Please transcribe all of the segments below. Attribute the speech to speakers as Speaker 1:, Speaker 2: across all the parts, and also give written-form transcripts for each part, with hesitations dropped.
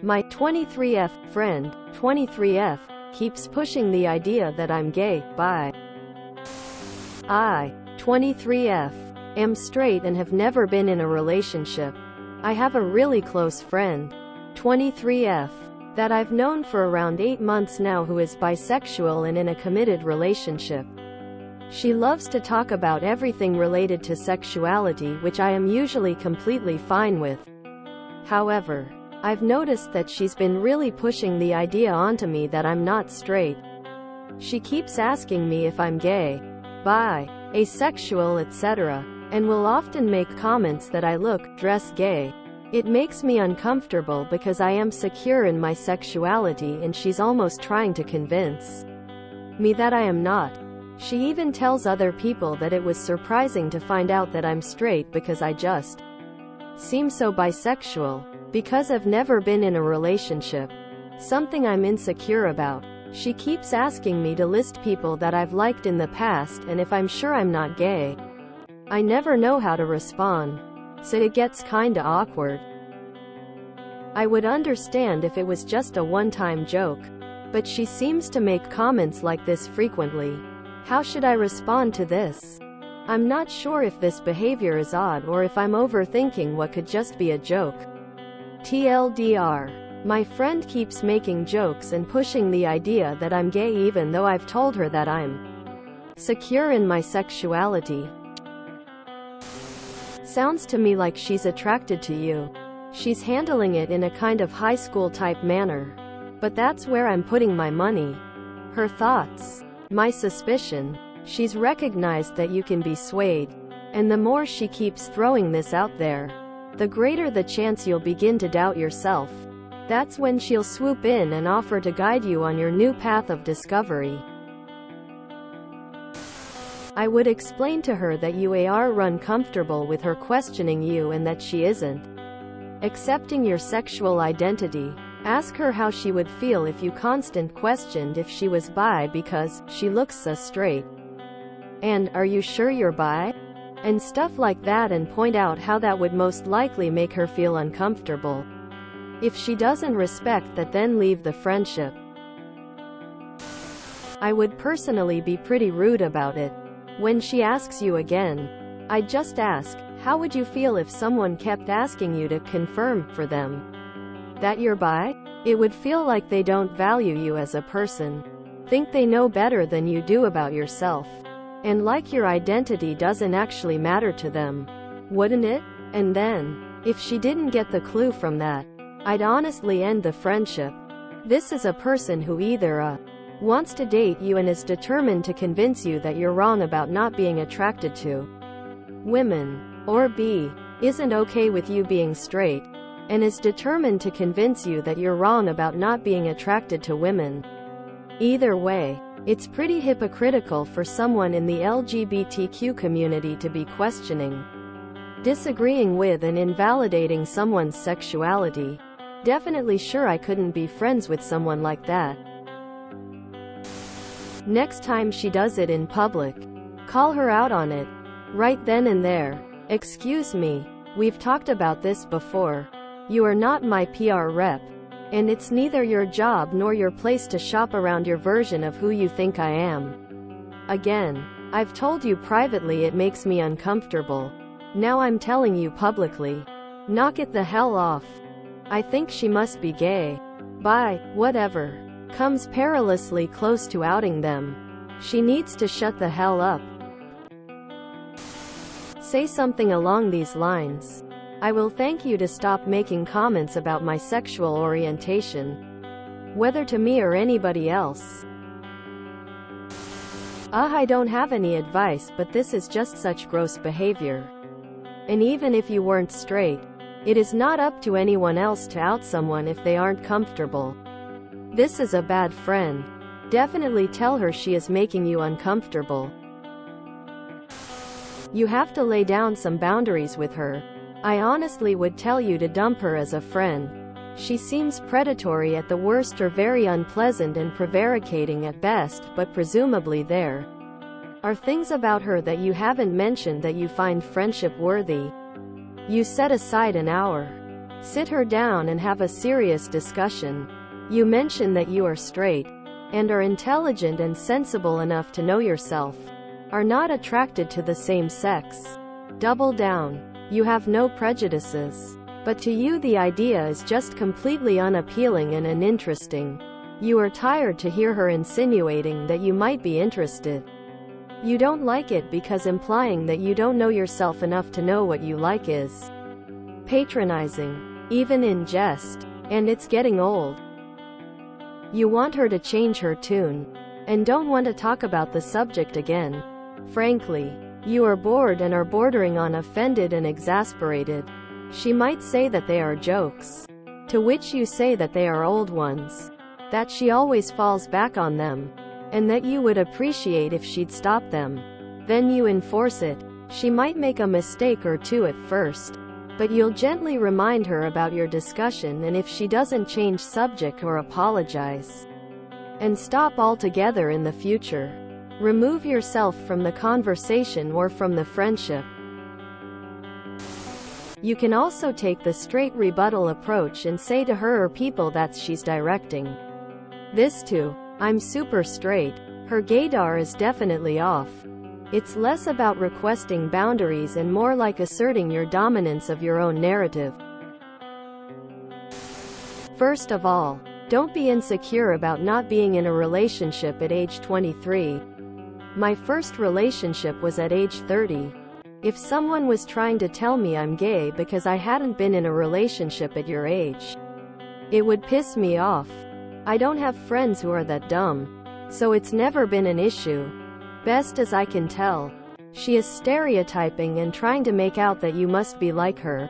Speaker 1: My 23F friend, 23F, keeps pushing the idea that I'm gay, bi. I, 23F, am straight and have never been in a relationship. I have a really close friend, 23F, that I've known for around 8 months now who is bisexual and in a committed relationship. She loves to talk about everything related to sexuality, which I am usually completely fine with. However, I've noticed that she's been really pushing the idea onto me that I'm not straight. She keeps asking me if I'm gay, bi, asexual, etc., and will often make comments that I look, dress gay. It makes me uncomfortable because I am secure in my sexuality and she's almost trying to convince me that I am not. She even tells other people that it was surprising to find out that I'm straight because I just seem so bisexual. Because I've never been in a relationship, something I'm insecure about. She keeps asking me to list people that I've liked in the past and if I'm sure I'm not gay. I never know how to respond, so it gets kinda awkward. I would understand if it was just a one-time joke, but she seems to make comments like this frequently. How should I respond to this? I'm not sure if this behavior is odd or if I'm overthinking what could just be a joke. TLDR. My friend keeps making jokes and pushing the idea that I'm gay even though I've told her that I'm secure in my sexuality. Sounds to me like she's attracted to you. She's handling it in a kind of high school type manner. But that's where I'm putting my money. Her thoughts. My suspicion. She's recognized that you can be swayed. And the more she keeps throwing this out there, the greater the chance you'll begin to doubt yourself. That's when she'll swoop in and offer to guide you on your new path of discovery. I would explain to her that you are uncomfortable with her questioning you and that she isn't accepting your sexual identity. Ask her how she would feel if you constant questioned if she was bi because she looks so straight. And, are you sure you're bi? And stuff like that, and point out how that would most likely make her feel uncomfortable. If she doesn't respect that, then leave the friendship. I would personally be pretty rude about it. When she asks you again, I'd just ask, how would you feel if someone kept asking you to confirm for them that you're bi? It would feel like they don't value you as a person, think they know better than you do about yourself, and like your identity doesn't actually matter to them, wouldn't it? And then, if she didn't get the clue from that, I'd honestly end the friendship. This is a person who either wants to date you and is determined to convince you that you're wrong about not being attracted to women, or B, isn't okay with you being straight, and is determined to convince you that you're wrong about not being attracted to women. Either way, it's pretty hypocritical for someone in the LGBTQ community to be questioning, disagreeing with, and invalidating someone's sexuality. Definitely sure I couldn't be friends with someone like that. Next time she does it in public, call her out on it. Right then and there. Excuse me, we've talked about this before. You are not my PR rep. And it's neither your job nor your place to shop around your version of who you think I am. Again, I've told you privately it makes me uncomfortable. Now I'm telling you publicly. Knock it the hell off. I think she must be gay, bi, whatever. Comes perilously close to outing them. She needs to shut the hell up. Say something along these lines. I will thank you to stop making comments about my sexual orientation, whether to me or anybody else. I don't have any advice, but this is just such gross behavior. And even if you weren't straight, it is not up to anyone else to out someone if they aren't comfortable. This is a bad friend. Definitely tell her she is making you uncomfortable. You have to lay down some boundaries with her. I honestly would tell you to dump her as a friend. She seems predatory at the worst or very unpleasant and prevaricating at best, but presumably there are things about her that you haven't mentioned that you find friendship worthy. You set aside an hour Sit her down and have a serious discussion. You mention that you are straight, and are intelligent and sensible enough to know yourself, are not attracted to the same sex. Double down. You have no prejudices. But to you the idea is just completely unappealing and uninteresting. You are tired to hear her insinuating that you might be interested. You don't like it because implying that you don't know yourself enough to know what you like is patronizing, even in jest, and it's getting old. You want her to change her tune, and don't want to talk about the subject again. Frankly, you are bored and are bordering on offended and exasperated. She might say that they are jokes, to which you say that they are old ones, that she always falls back on them, and that you would appreciate if she'd stop them. Then you enforce it. She might make a mistake or two at first, but you'll gently remind her about your discussion, and if she doesn't change subject or apologize and stop altogether in the future, remove yourself from the conversation or from the friendship. You can also take the straight rebuttal approach and say to her or people that she's directing this to, "I'm super straight." Her gaydar is definitely off. It's less about requesting boundaries and more like asserting your dominance of your own narrative. First of all, don't be insecure about not being in a relationship at age 23. My first relationship was at age 30. If someone was trying to tell me I'm gay because I hadn't been in a relationship at your age, it would piss me off. I don't have friends who are that dumb, so it's never been an issue. Best as I can tell, she is stereotyping and trying to make out that you must be like her,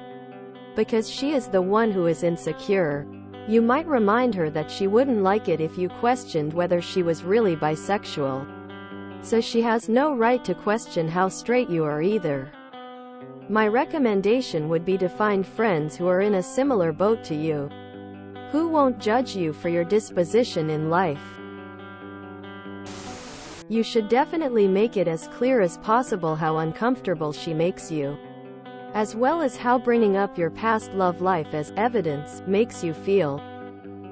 Speaker 1: because she is the one who is insecure. You might remind her that she wouldn't like it if you questioned whether she was really bisexual, so she has no right to question how straight you are either. My recommendation would be to find friends who are in a similar boat to you, who won't judge you for your disposition in life. You should definitely make it as clear as possible how uncomfortable she makes you, as well as how bringing up your past love life as evidence makes you feel.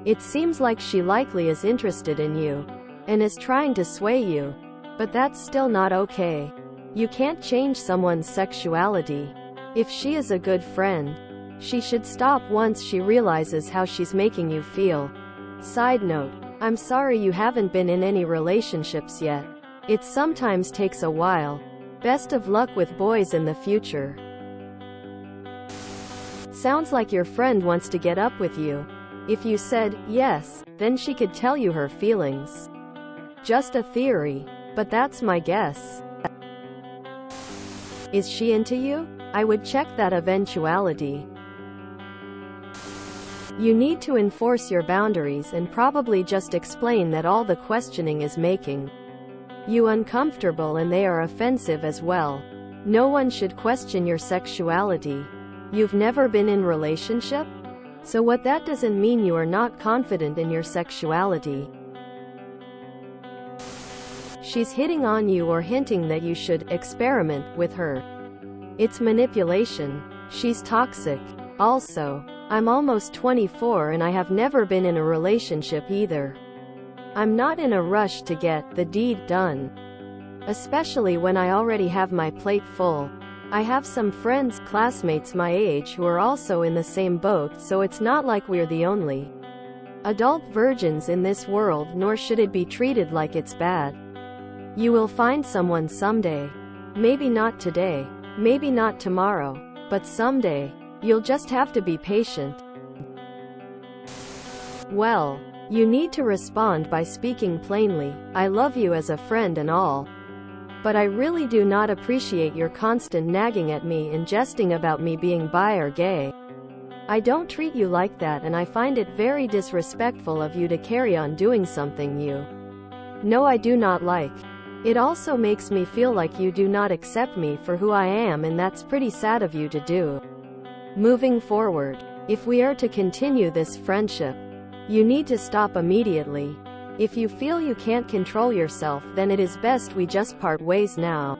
Speaker 1: It seems like she likely is interested in you, and is trying to sway you, but that's still not okay. You can't change someone's sexuality. If she is a good friend, she should stop once she realizes how she's making you feel. Side note, I'm sorry you haven't been in any relationships yet. It sometimes takes a while. Best of luck with boys in the future. Sounds like your friend wants to get up with you. If you said yes, then she could tell you her feelings. Just a theory, but that's my guess. Is she into you? I would check that eventuality. You need to enforce your boundaries and probably just explain that all the questioning is making you uncomfortable and they are offensive as well. No one should question your sexuality. You've never been in a relationship? So what? That doesn't mean you are not confident in your sexuality. She's hitting on you or hinting that you should experiment with her. It's manipulation. She's toxic. Also, I'm almost 24 and I have never been in a relationship either. I'm not in a rush to get the deed done, especially when I already have my plate full. I have some friends, classmates my age who are also in the same boat, so it's not like we're the only adult virgins in this world, nor should it be treated like it's bad. You will find someone someday. Maybe not today, maybe not tomorrow, but someday. You'll just have to be patient. Well, you need to respond by speaking plainly. I love you as a friend and all, but I really do not appreciate your constant nagging at me and jesting about me being bi or gay. I don't treat you like that, and I find it very disrespectful of you to carry on doing something you know I do not like. It also makes me feel like you do not accept me for who I am, and that's pretty sad of you to do. Moving forward, if we are to continue this friendship, you need to stop immediately. If you feel you can't control yourself, then it is best we just part ways now.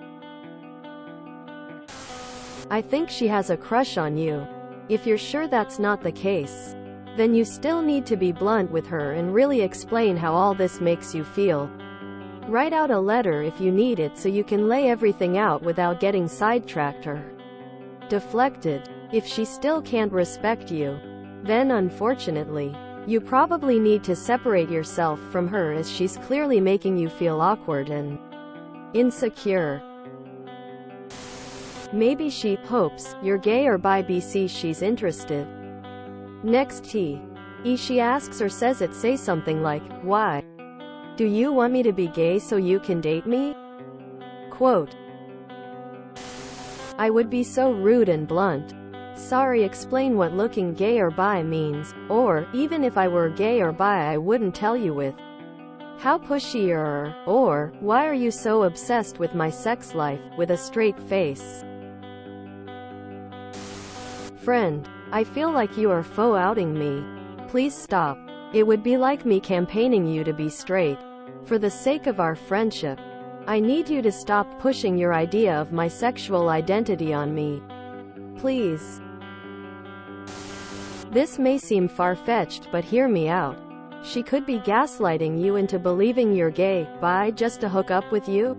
Speaker 1: I think she has a crush on you. If you're sure that's not the case, then you still need to be blunt with her and really explain how all this makes you feel. Write out a letter if you need it so you can lay everything out without getting sidetracked or deflected. If she still can't respect you, then unfortunately, you probably need to separate yourself from her, as she's clearly making you feel awkward and insecure. Maybe she hopes you're gay or bi BC she's interested. Next T. E. She asks or says it, say something like, "Why? Do you want me to be gay so you can date me?" Quote, "I would be so rude and blunt. Sorry, explain what looking gay or bi means, or, even if I were gay or bi I wouldn't tell you with how pushy or, why are you so obsessed with my sex life, with a straight face. Friend, I feel like you are faux outing me. Please stop. It would be like me campaigning you to be straight. For the sake of our friendship, I need you to stop pushing your idea of my sexual identity on me. Please." This may seem far-fetched, but hear me out. She could be gaslighting you into believing you're gay, bi, just to hook up with you.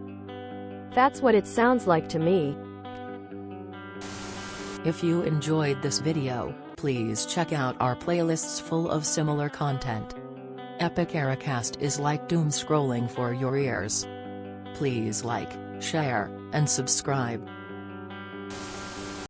Speaker 1: That's what it sounds like to me.
Speaker 2: If you enjoyed this video, please check out our playlists full of similar content. Epic Ericast is like doom scrolling for your ears. Please like, share, and subscribe.